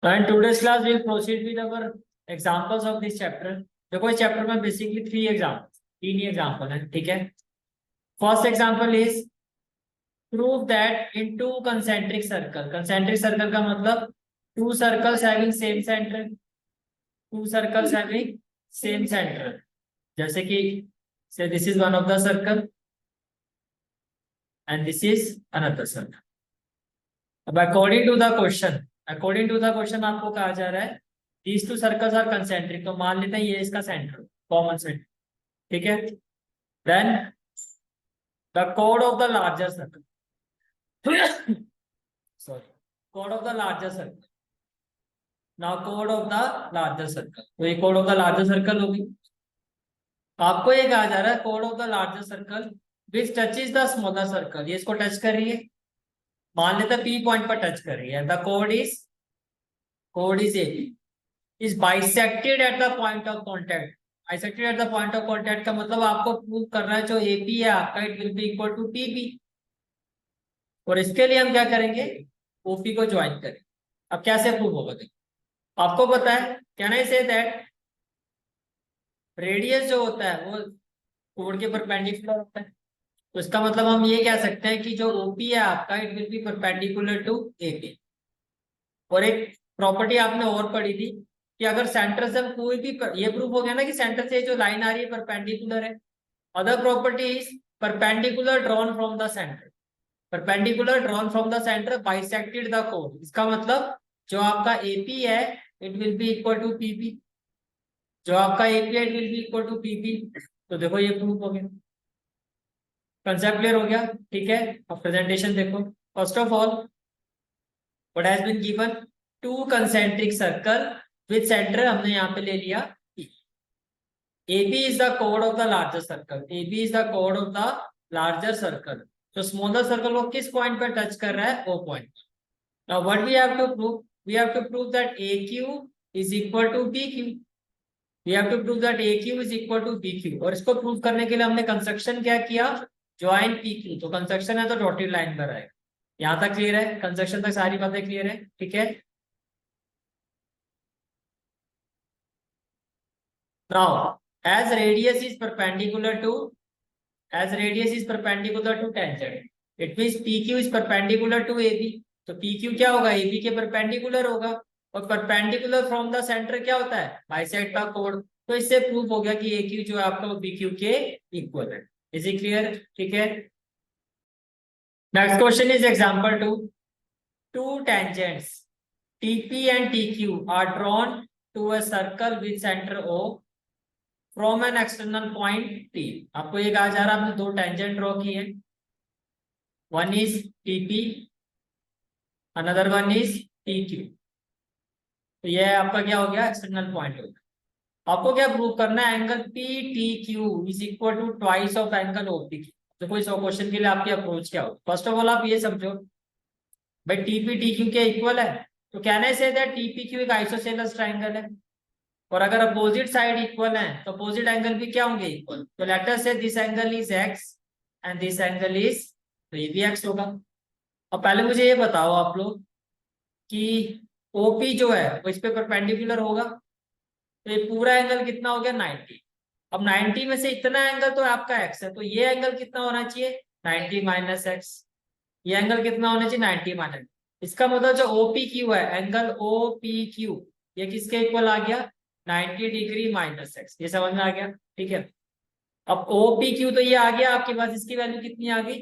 And today's class will proceed with our examples of this chapter. देखो इस chapter में basically तीन ही example है, ठीक है। First example is prove that in to concentric circle का मतलब to circles having same centre, जैसे कि से this is one of the circle and this is another circle. अब अकॉर्डिंग टू द क्वेश्चन आपको कहा जा रहा है these two circles are concentric, तो मान लेते हैं ये इसका सेंटर, कॉमन सेंटर, ठीक है। Then the code of the larger circle, sorry, code of the larger circle, now code of the larger circle, तो ये code of the larger circle होगी। आपको ये कहा जा रहा है code of the larger circle which touches the smaller circle, ये इसको टच कर रही है, मान लेते हैं पी पॉइंट पर टच कर रही है। The code is a is bisected at the point of contact। bisected at the point of contact का मतलब आपको प्रूव करना है जो AP है आपका it will be equal to PB, और इसके लिए हम क्या करेंगे, OP को ज्वाइन करें। अब कैसे प्रूव होगा देखो, आपको पता है can I say that radius जो होता है वो कोड के परपेंडिकुलर होता है, तो इसका मतलब हम ये कह सकते हैं कि जो OP है आपका it will be perpendicular to AP। और एक प्रॉपर्टी आपने और पढ़ी थी कि अगर सेंटर से हम कोई भी ये प्रूफ हो गया ना कि सेंटर से जो लाइन आ रही है परपेंडिकुलर है। Other property is perpendicular drawn from the centre, bisected the कोड। इसका मतलब जो आपका AP है it will be equal to PP, जो आपका AP है it will be equal to PP। तो देखो ये प्रूफ हो गया, कंसेप्ट क्लियर हो गया, ठीक है। अब प्रेजेंटेशन देखो। First of all what has been given, two concentric circle with centre हमने यहाँ पे ले लिया AB is the chord of the larger circle, AB is the chord of the larger circle, तो स्मॉलर सर्कल को किस point पर touch कर रहा है, O point. Now what we have to prove, we have to prove that AQ is equal to BQ, we have to prove that AQ is equal to BQ। और इसको prove करने के लिए हमने कंस्ट्रक्शन क्या किया, ज्वाइन PQ, तो construction है तो डॉटेड लाइन पर आएगा। यहाँ तक क्लियर है, कंस्ट्रक्शन तक सारी बातें क्लियर है, ठीक है। Now, as radius is perpendicular to tangent, it means PQ is perpendicular to AB। तो PQ क्या होगा, AB के परपेंडिकुलर होगा, और परपेंडिकुलर फ्रॉम द सेंटर क्या होता है, बाइसेक्ट द कोड। तो इससे प्रूफ हो गया कि AQ जो है आपका वो BQ के इक्वल है। इज इट क्लियर, ठीक है। Next question is example 2। To tangents TP and TQ are drawn to a circle with center O from an external point T। आपको ये कहा जा रहा है आपने दो टेंजेंट ड्रॉ की है, one is TP, another one is TQ। तो ये आपका क्या हो गया, एक्सटर्नल पॉइंट हो गया। आपको क्या प्रूव करना है, angle PTQ is equal to twice of angle OPQ। तो कोई क्वेश्चन के लिए आपकी अप्रोच क्या हो, फर्स्ट ऑफ ऑल आप ये समझो भाई TP TQ के इक्वल है, तो can I say that TPQ एक आइसोसेलेस ट्राइंगल है, और अगर अपोजिट साइड इक्वल है तो अपोजिट एंगल भी क्या होंगे, इक्वल। तो लेट अस से this angle is x and this angle is, तो ये भी x होगा। अब पहले मुझे ये बताओ आप लोग कि OP जो है वो इस पे परपेंडिकुलर होगा, तो ये पूरा एंगल कितना हो गया, 90। अब 90 में से इतना एंगल तो आपका x है, तो ये एंगल कितना होना चाहिए, 90 माइनस x। ये एंगल कितना होना चाहिए, 90 माइनस। इसका मतलब जो OPQ है, एंगल OPQ, ये किसके इक्वल आ गया, 90 डिग्री माइनस x। ये समझ में आ गया, ठीक है। अब OPQ तो ये आ गया आपके पास, इसकी वैल्यू कितनी आ गई,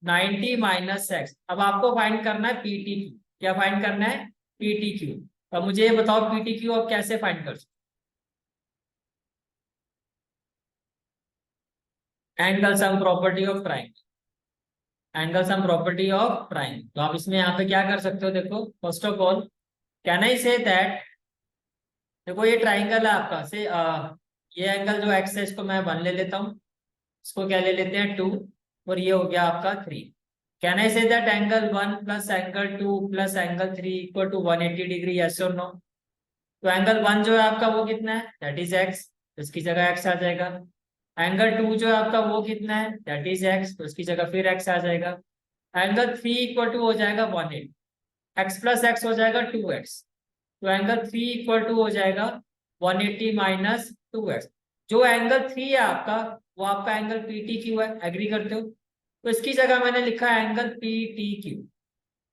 90 माइनस x। अब आपको फाइंड करना है PTQ, क्या फाइंड करना है, PTQ। अब मुझे ये बताओ PTQ आप कैसे फाइंड कर सकते, angle sum property of triangle, तो आप इसमें यहाँ पे क्या कर सकते हो, देखो first of all can I say that, देखो ये ट्राइंगल है आपका से ये एंगल जो x है इसको मैं 1 ले लेता हूँ, इसको क्या ले लेते हैं 2, और ये हो गया आपका 3। Can I say that angle 1 plus angle 2 plus angle 3 equal to 180 degree, yes और नो। तो एंगल 1 जो है आपका वो कितना है, दैट इज x, तो इसकी जगह x आ जाएगा। एंगल 2 जो है आपका वो कितना है, दैट इज x, तो इसकी जगह फिर x आ जाएगा। एंगल 3 इक्वल टू हो जाएगा 180, x प्लस x हो जाएगा 2x, तो एंगल 3 इक्वल टू हो जाएगा 180 माइनस 2x। जो एंगल 3 है आपका वो आपका एंगल PTQ है, एग्री करते हो? तो इसकी जगह मैंने लिखा है एंगल PTQ।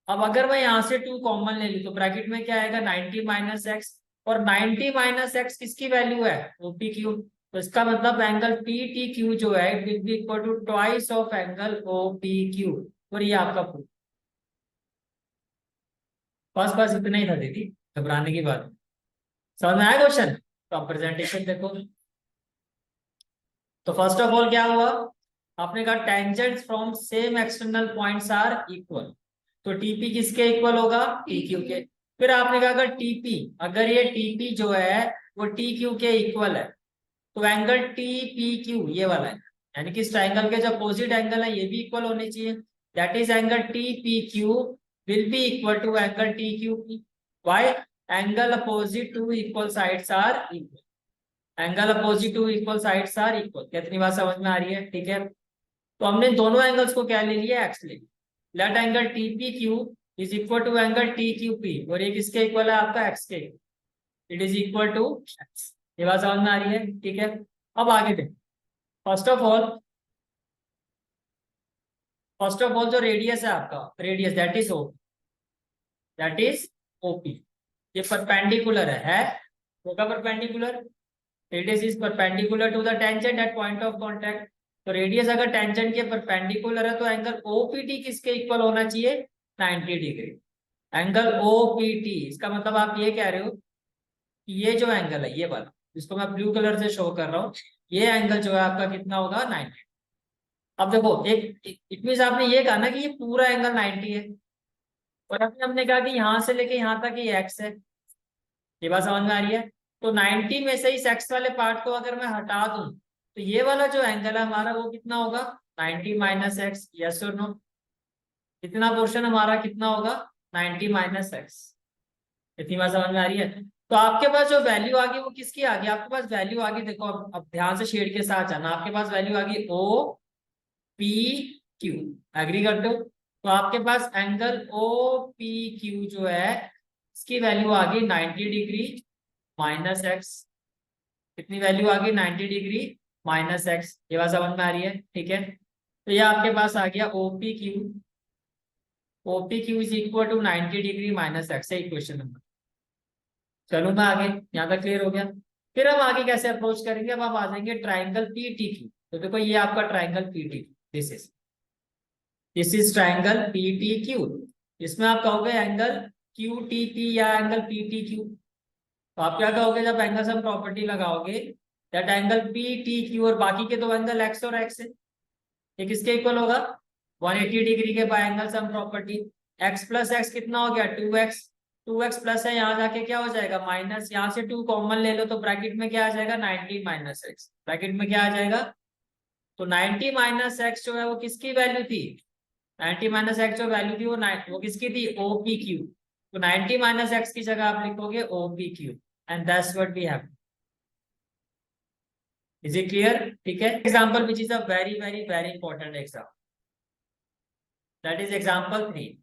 अब अगर मैं यहाँ से 2 कॉमन ले लूँ तो ब्रैकेट में क्या आएगा 90 माइनस एक्स, और 90 माइनस एक्स किसकी वैल्यू है OPQ। तो इसका मतलब एंगल PTQ जो है it will be equal to twice of angle OPQ। और ये आपका प्रूफ। बस बस इतना ही था दीदी, घबराने की बात नहीं। समझ में आया क्वेश्चन? तो आप प्रेजेंटेशन देखो। तो फर्स्ट ऑफ ऑल क्या हुआ, आपने कहा tangents from same external points are equal. तो टीपी किसके इक्वल होगा, टीक्यू के। फिर आपने कहा अगर टीपी, अगर ये टीपी जो है वो टीक्यू के इक्वल है, तो एंगल टीपीक्यू ये वाला है, यानी कि इस ट्राइंगल के जो अपोजिट एंगल है ये भी इक्वल होने चाहिए। That is angle TPQ will be equal to angle TQP. Why? Angle opposite to equal sides are equal. Angle opposite to equal sides are equal. कितनी बात समझ में आ रही है? ठीक है, तो हमने दोनों एंगल्स को क्या ले लिया, एक्स ले लिया। Let angle TPQ is equal to angle TQP, और ये किसके इक्वल है आपका, एक्स के। It is equal to X. ये बात समझ में आ रही है? ठीक है, अब आगे देखो। फर्स्ट ऑफ ऑल, जो रेडियस है आपका, radius that is O, that is OP. ये परपेंडिकुलर है होगा perpendicular. Radius is perpendicular to the tangent at point of contact. तो रेडियस अगर टेंजेंट के परपेंडिकुलर है तो एंगल ओपीटी किसके इक्वल होना चाहिए, 90 डिग्री। एंगल ओपीटी, इसका मतलब आप ये कह रहे हो कि ये जो एंगल है ये वाला, जिसको मैं ब्लू कलर से शो कर रहा हूँ, ये एंगल जो है आपका कितना होगा, 90। अब देखो, एक इट मीन आपने ये कहा ना कि ये पूरा एंगल 90 है, और अभी हमने कहा कि यहां से लेके यहां तक ये एक्स है। ये बात समझ में आ रही है? तो 90 में से इस एक्स वाले पार्ट को अगर मैं हटा दूं तो ये वाला जो एंगल है हमारा वो कितना होगा, 90 माइनस एक्स। यस और नो? इतना पोर्शन हमारा कितना होगा, 90 माइनस एक्स। इतनी बात समझ में आ रही है? तो आपके पास जो वैल्यू आ गई वो किसकी आ गई, आपके पास वैल्यू आ गई, देखो अब ध्यान से शेड के साथ जाना। आपके पास वैल्यू आ गई ओ पी क्यू। एग्री करते हो? तो आपके पास एंगल ओ पी क्यू जो है इसकी वैल्यू आ गई 90 डिग्री माइनस एक्स। कितनी वैल्यू आ गई, 90 डिग्री माइनस एक्स। ये बात समझ में आ रही है? ठीक है, तो ये आपके पास आ गया OP Q. OP Q is equal to 90 degree minus x है इक्वेशन नंबर। चलो मैं आगे, यहाँ तक क्लियर हो गया। फिर हम आगे कैसे अप्रोच करेंगे, अब हम आ जाएंगे ट्राइंगल पीटी क्यू। तो देखो ये आपका triangle PT, this is triangle PT Q. इसमें आप कहोगे एंगल क्यू टी पी या एंगल पीटी क्यू। तो आप क्या कहोगे जब एंगल सम प्रॉपर्टी लगाओगे, that angle P T Q और बाकी के दो एंगल एक्स और एक्स है, ये किसके इक्वल होगा, 180 डिग्री के bye angle sum property. X plus x कितना हो गया, 2x। 2x प्लस है, यहाँ जाके क्या हो जाएगा माइनस, यहाँ से 2 कॉमन ले लो तो ब्रैकेट में क्या आ जाएगा 90 माइनस एक्स। ब्रैकेट में क्या आ जाएगा, तो 90 माइनस एक्स जो है वो किसकी वैल्यू थी, 90 माइनस एक्स जो वैल्यू थी वो किसकी थी, ओपी क्यू। तो 90 माइनस एक्स की जगह आप लिखोगे OP Q, and that's what we have. Is it clear? ठीक है, example which is a very very very important example, that is example 3।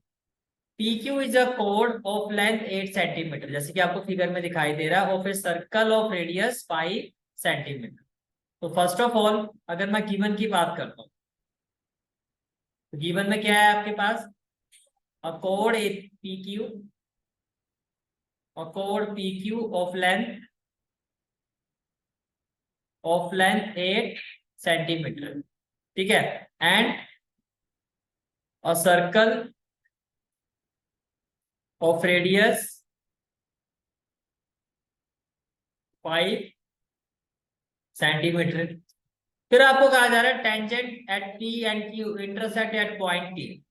PQ is a कोड ऑफ लेंथ 8 सेंटीमीटर, जैसे कि आपको फिगर में दिखाई दे रहा है, of a circle of radius 5 centimetre. तो फर्स्ट ऑफ ऑल अगर मैं गिवन की बात करता हूँ, तो गिवन में क्या है आपके पास, अ कोड ए PQ, अ कोड PQ ऑफ लेंथ 8 सेंटीमीटर, ठीक है, and a circle of radius 5 centimeter. फिर आपको कहा जा रहा है tangent at P and Q intersect at point T।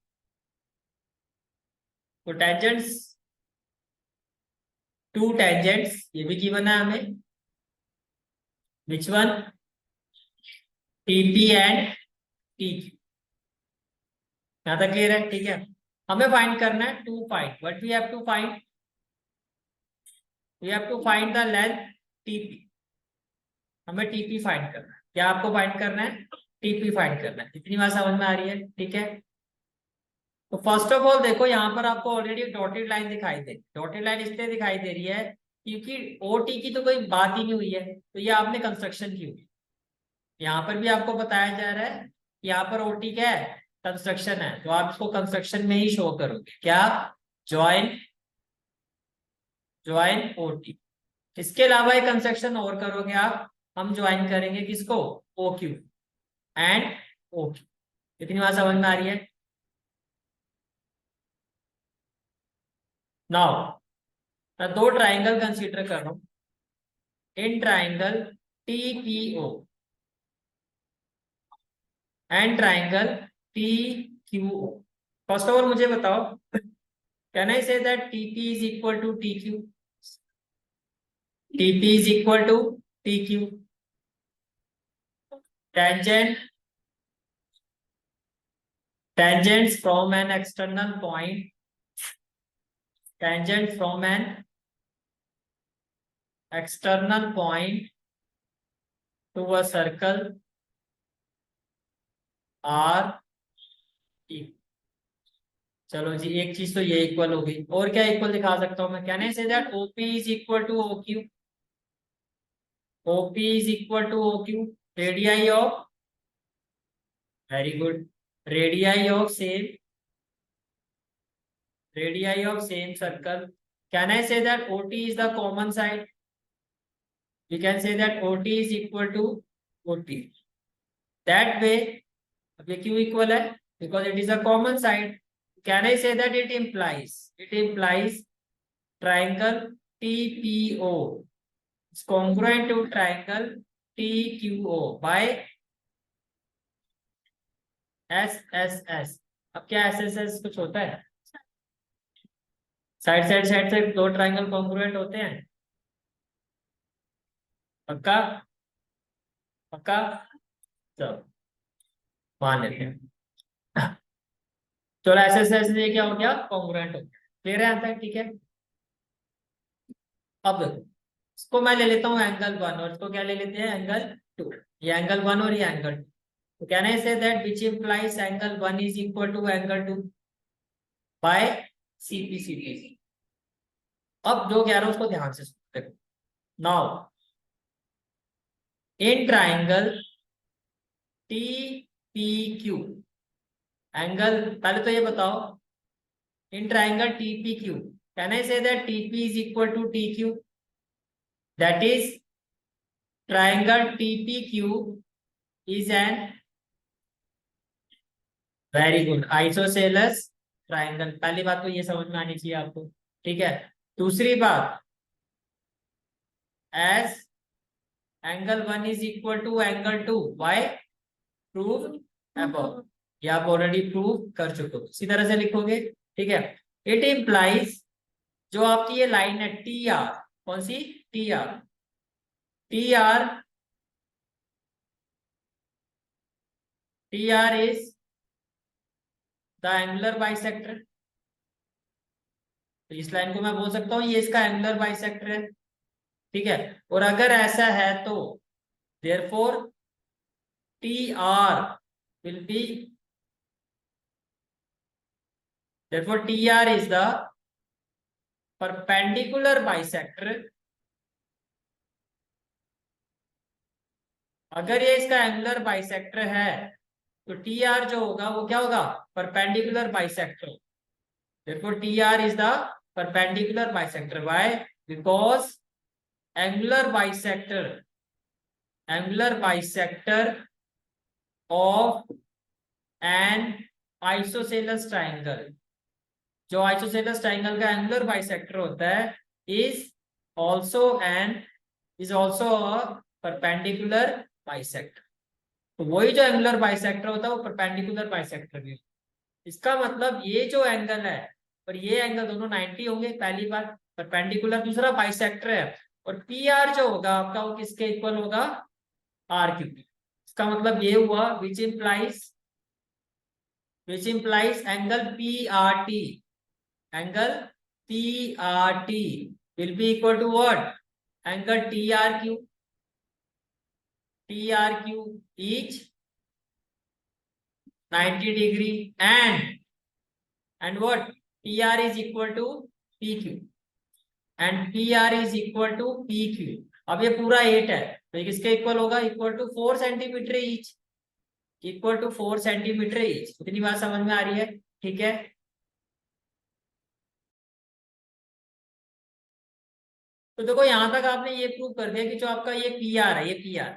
तो टेंजेंट्स, टू टेंजेंट्स ये भी गिवन है हमें, which one, TP and TQ। यहां तक क्लियर है? ठीक है, हमें फाइंड करना है, to find what we have to find, we have to find the length TP। हमें TP फाइंड करना है, क्या आपको फाइंड करना है, TP फाइंड करना है। इतनी बात समझ में आ रही है? ठीक है, तो फर्स्ट ऑफ ऑल देखो, यहाँ पर आपको ऑलरेडी डॉटेड लाइन दिखाई दे, डॉटेड लाइन इसलिए दिखाई दे रही है क्योंकि ओटी की तो कोई बात ही नहीं हुई है, तो ये आपने कंस्ट्रक्शन की हुई। यहाँ पर भी आपको बताया जा रहा है, यहाँ पर ओटी क्या है, कंस्ट्रक्शन है, तो आप इसको कंस्ट्रक्शन में ही शो करोगे क्या, ज्वाइन, ज्वाइन ओटी। इसके अलावा एक कंस्ट्रक्शन और करोगे आप, हम ज्वाइन करेंगे किसको, O Q and O Q. कितनी बात समझ में आ रही है। नाउ मैं दो ट्राइंगल कंसीडर कर रहा हूं, in triangle TPO and triangle TQO. First of all मुझे बताओ, can I say that TP is equal to TQ, TP is equal to TQ, tangent tangents from an external point, tangent from an external point to a circle are equal। चलो जी, एक चीज तो ये equal हो गई, और क्या equal दिखा सकता हूं मैं, can I say that OP is equal to O Q, OP is equal to O Q, radii of, very good, radii of same, radii of same circle. Can I say that OT is the common side, we can say that OT is equal to OT, that way। अब ये क्यों equal है, because it is a common side। can I say that it implies triangle TPO is congruent to triangle TQO by SSS। अब क्या SSS कुछ होता है, side से दो ट्राइंगल कॉन्ग्रुएंट होते हैं, पक्का, पक्का, चलो मान लेते हैं। चलो SSS से क्या हो गया, कॉन्ग्रुएंट हो गया, क्लियर है यहाँ तक, ठीक है। अब देखो, इसको मैं ले लेता हूँ एंगल 1 और इसको क्या ले लेते हैं, एंगल 2। ये एंगल 1 और ये एंगल 2, तो can I say that which implies angle 1 is equal to angle 2 by CP। अब जो कह रहा हूं उसको ध्यान से सुनो, देखो now in triangle TPQ, angle, पहले तो ये बताओ, in triangle TPQ can I say that TP is equal to TQ, that is triangle TPQ is an very good isosceles triangle। पहली बात तो ये समझ में आनी चाहिए आपको, ठीक है। दूसरी बात, as angle 1 is equal to angle 2 by proof above, ये आप ऑलरेडी प्रूव कर चुके हो, इसी तरह से लिखोगे, ठीक है। इट इंप्लाइज, जो आपकी ये लाइन है TR, कौन सी, TR, TR, TR is the angular bisector। तो इस लाइन को मैं बोल सकता हूँ ये इसका एंगुलर बाइसेक्टर है, ठीक है। और अगर ऐसा है तो therefore TR will be, therefore TR is the perpendicular bisector। अगर ये इसका एंगुलर बाइसेक्टर है तो TR जो होगा वो क्या होगा, perpendicular bisector. therefore TR is the perpendicular bisector। why, because angular bisector, angular bisector of an isosceles triangle, जो आइसोसेलेस ट्राइंगल का एंगुलर बाइसेक्टर होता है, is also an, is also perpendicular bisector. तो वही जो एंगुलर बाइसेक्टर होता है वो परपेंडिकुलर बाइसेक्टर भी। इसका मतलब ये जो एंगल है और ये एंगल दोनों 90 होंगे, पहली बात परपेंडिकुलर, दूसरा बाइसेक्टर है, और पी आर जो होगा आपका वो किसके इक्वल होगा, आर क्यूब। इसका मतलब ये हुआ which implies angle PRT, angle PRT will be equal to what, angle TRQ, TRQ is 90 degree and and what P R is equal to P Q and P R is equal to P Q. अब ये पूरा 8 है तो ये किसके इक्वल होगा, equal to 4 centimetre each, equal to 4 centimetre each. इतनी बात समझ में आ रही है, ठीक है। तो देखो यहां तक आपने ये प्रूव कर दिया कि जो आपका ये पी आर है, ये पी आर,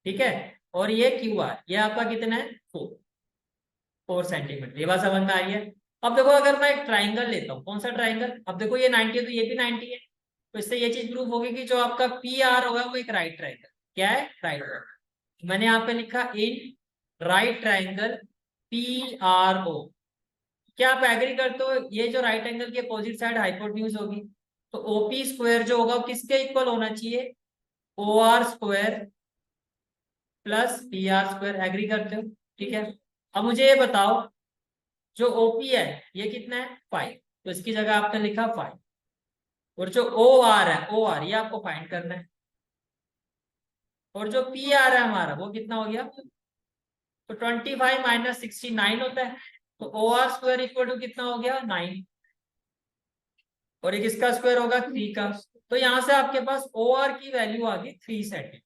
ठीक है, और ये क्यू आर, ये आपका कितना है 4 सेंटीमीटर। ये बात समझ में आ रही है। अब देखो अगर मैं एक ट्राइंगल लेता हूँ, कौन सा ट्राइंगल, अब देखो ये 90 है तो ये भी 90 है, तो इससे ये चीज प्रूव होगी कि जो आपका पी आर होगा वो एक राइट ट्राइंगल, क्या है, राइट ट्राइंगल। मैंने यहाँ पे लिखा in right triangle P R O. क्या आप एग्री करते हो ये जो राइट एंगल की अपोजिट साइड हाइपोटेन्यूज होगी, तो ओपी स्क्वायर जो होगा वो किसके इक्वल होना चाहिए, O R square plus P R square. Agree करते हो, ठीक है। अब मुझे ये बताओ जो ओपी है ये कितना है 5, तो इसकी जगह आपने लिखा 5, और जो ओ आर है, ओ आर ये आपको फाइंड करना है, और जो पी आर है हमारा वो कितना हो गया, तो 25 माइनस 69 होता है, तो O R square equal to कितना हो गया 9, और एक इसका स्क्वायर होगा 3 का। तो यहां से आपके पास ओ आर की वैल्यू आ गई 3 सेंटीमीटर।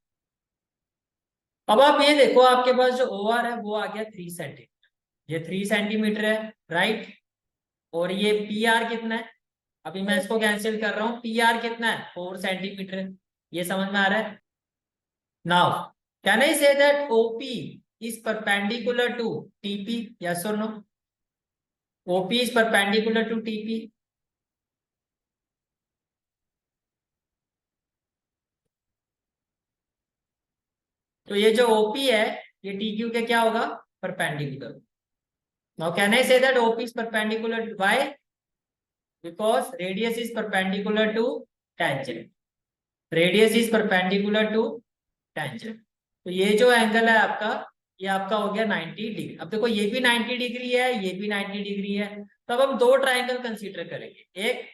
अब आप ये देखो आपके पास जो ओ आर है वो आ गया 3 सेंटीमीटर, ये 3 सेंटीमीटर है, राइट। और ये पी आर कितना है, अभी मैं इसको कैंसिल कर रहा हूँ, पी आर कितना है 4 सेंटीमीटर, ये समझ में आ रहा है। Now can I say that OP is perpendicular to TP, yes और no, OP is perpendicular to TP. तो ये जो ओपी है ये टी क्यू के क्या होगा, perpendicular. Now can I say that OP is perpendicular, why, because radius is perpendicular to tangent, radius is perpendicular to tangent. तो ये जो एंगल है आपका, ये आपका हो गया 90 डिग्री। अब देखो ये भी 90 डिग्री है, ये भी 90 डिग्री है, तो अब हम दो ट्राइंगल कंसीडर करेंगे। एक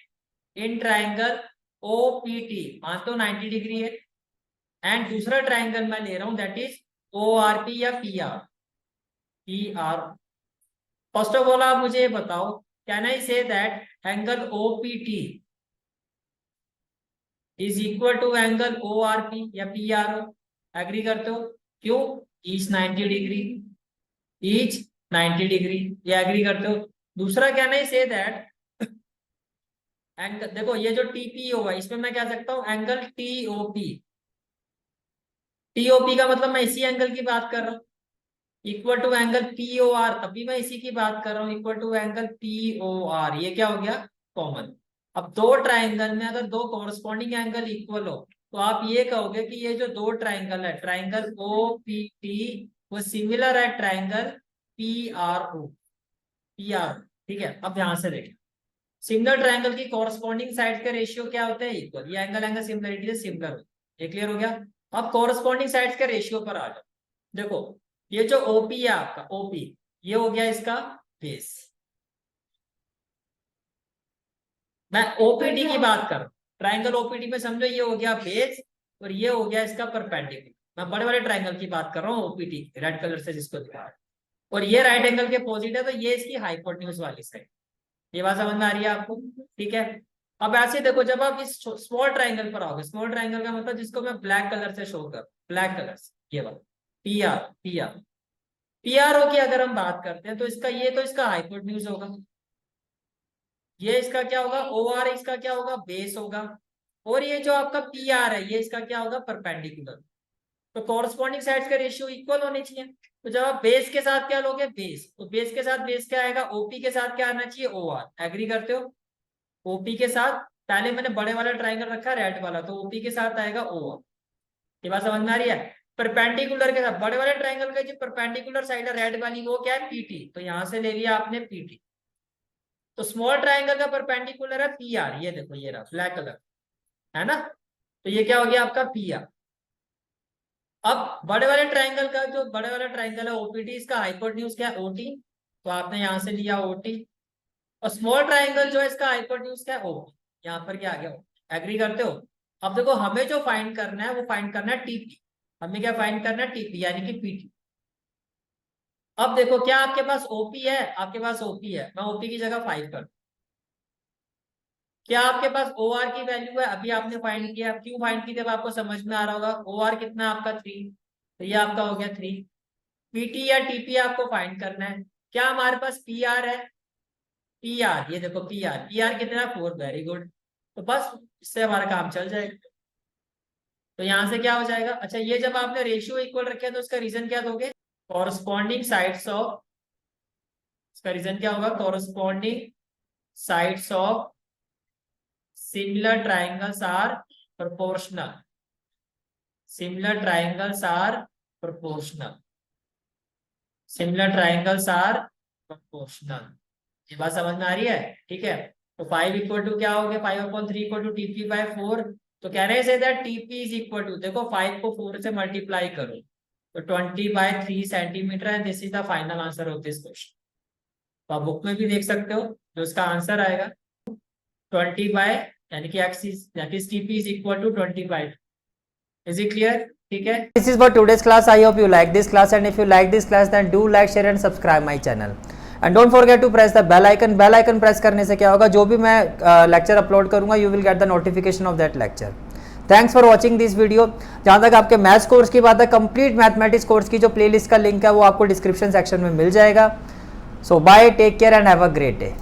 in triangle O P T, मान लो 90 डिग्री है, एंड दूसरा ट्राइंगल मैं ले रहा हूं that is O R P या P R, P R. First of all आप मुझे ये बताओ, can I say that angle O P T is equal to angle O R P या पी आर ओ, एग्री करते हो, क्यों, each 90 degree, each 90 degree, ये एग्री करते हो। दूसरा can I say that angle, देखो ये जो टीपी होगा इसमें मैं क्या सकता हूं, एंगल टीओपी, टीओपी का मतलब मैं इसी एंगल की बात कर रहा हूँ, equal to angle PO R, तभी मैं इसी की बात कर रहा हूँ, equal to angle PO R, ये क्या हो गया, कॉमन। अब दो ट्राइंगल में अगर दो कॉरस्पॉन्डिंग एंगल इक्वल हो तो आप ये कहोगे कि ये जो दो ट्राइंगल है, ट्राइंगल ओ पी टी, वो सिमिलर है triangle P R O, P R, ठीक है। अब ध्यान से देखिए, सिंगल ट्राइंगल की कॉरस्पॉन्डिंग साइड का रेशियो क्या होता है, इक्वल, ये एंगल एंगल सिमिलरिटी से सिमिलर होता है, ये क्लियर हो गया। अब कॉरस्पॉन्डिंग साइड्स के रेशियो पर आ जाओ, देखो ये जो ओपी है आपका, ओपी ये हो गया इसका बेस, मैं ओपीटी की बात कर रहा हूँ, ट्राइंगल ओपीटी में समझो ये हो गया बेस, और ये हो गया इसका परपेंडिकुलर। मैं बड़े बड़े ट्राइंगल की बात कर रहा हूँ, ओपीटी रेड कलर से जिसको दिखा रहा है, और ये राइट एंगल के अपोजिट है, तो ये इसकी हाइपोटेन्यूज वाली साइड। ये बात समझ में आ रही है आपको, ठीक है। अब ऐसे देखो जब आप इस स्मॉल ट्राइंगल पर आओगे, स्मॉल ट्राइंगल का मतलब जिसको मैं ब्लैक कलर से शो कर, ब्लैक कलर से, ये वाला P R, P R, P R O की अगर हम बात करते हैं तो इसका ये तो इसका हाइपोटेन्यूज होगा, ये इसका क्या होगा ओ आर, इसका क्या होगा बेस होगा, और ये जो आपका पी आर है ये इसका क्या होगा परपेंडिकुलर। तो कॉरस्पॉन्डिंग साइड्स का रेशियो इक्वल होने चाहिए। तो जब आप बेस के साथ क्या लोगे, बेस, तो बेस के साथ बेस क्या आएगा, ओपी के साथ क्या आना चाहिए, ओ आर, एग्री करते हो। ओपी के साथ, पहले मैंने बड़े वाला ट्राइंगल रखा रेड वाला, तो ओपी के साथ आएगा ओ आर। ये बात समझ में आ रही है। परपेंडिकुलर के साथ, बड़े वाले ट्राइंगल का जो परपेंडिकुलर साइड है रेड वाली, वो क्या है पीटी, तो यहां से ले लिया आपने पीटी। तो स्मॉल ट्राइंगल का परपेंडिकुलर है पी आर, ये देखो ये रहा ब्लैक कलर, है ना, तो ये क्या हो गया आपका पी आर। अब बड़े वाले ट्राइंगल का, जो बड़े वाला ट्राइंगल है ओपीटी, इसका हाइपोटेन्यूज क्या है ओटी, तो आपने यहां से लिया ओटी। और स्मॉल ट्राइंगल जो है इसका हाइपोटेन्यूज क्या है ओपी, यहाँ पर क्या आ गया, एग्री करते हो। अब देखो हमें जो फाइंड करना है वो फाइंड करना है टीपी, हमें क्या फाइंड करना है टीपी यानी कि पीटी। अब देखो क्या आपके पास ओपी है, आपके पास ओपी है, मैं ओपी की जगह 5 कर, क्या आपके पास ओ आर की वैल्यू है, अभी आपने फाइंड किया, क्यों फाइंड की, जब आपको समझ में आ रहा होगा। ओ आर कितना है आपका 3, तो ये आपका हो गया 3। पीटी या टीपी आपको फाइंड करना है, क्या हमारे पास पी आर है, पी आर, ये देखो पी आर, पी आर कितना है 4, वेरी गुड। तो बस इससे हमारा काम चल जाएगा। तो यहां से क्या हो जाएगा, अच्छा ये जब आपने रेशियो इक्वल रखे तो उसका रीजन क्या दोगे, कॉरस्पॉन्डिंग साइड्स ऑफ, इसका रीजन क्या होगा, corresponding sides of similar triangles are proportional, similar triangles are proportional, similar triangles are proportional. ये बात समझ में आ रही है, ठीक है। तो 5 इक्वल टू क्या हो गया, 5/3 इक्वल टू टीपी बाय 4। तो कह रहे हैं that TP is equal to, देखो 5 को 4 से मल्टीप्लाई करो तो 20/3 सेंटीमीटर है, this is the final answer of this question. तो आप बुक में भी देख सकते हो जो इसका आंसर आएगा 20 बाय, यानी कि x is that is TP is equal to 20/2। Is it clear, ठीक है। This is for today's class. I hope you like this class, and if you like this class then do like, share and subscribe my channel. And don't forget to press the bell icon. Bell icon press करने से क्या होगा, जो भी मैं lecture upload करूंगा you will get the notification of that lecture. Thanks for watching this video. जहाँ तक आपके मैथ्स कोर्स की बात है, कंप्लीट मैथमेटिक्स कोर्स की जो प्लेलिस्ट का लिंक है वो आपको डिस्क्रिप्शन सेक्शन में मिल जाएगा। So bye, take care and have a great day.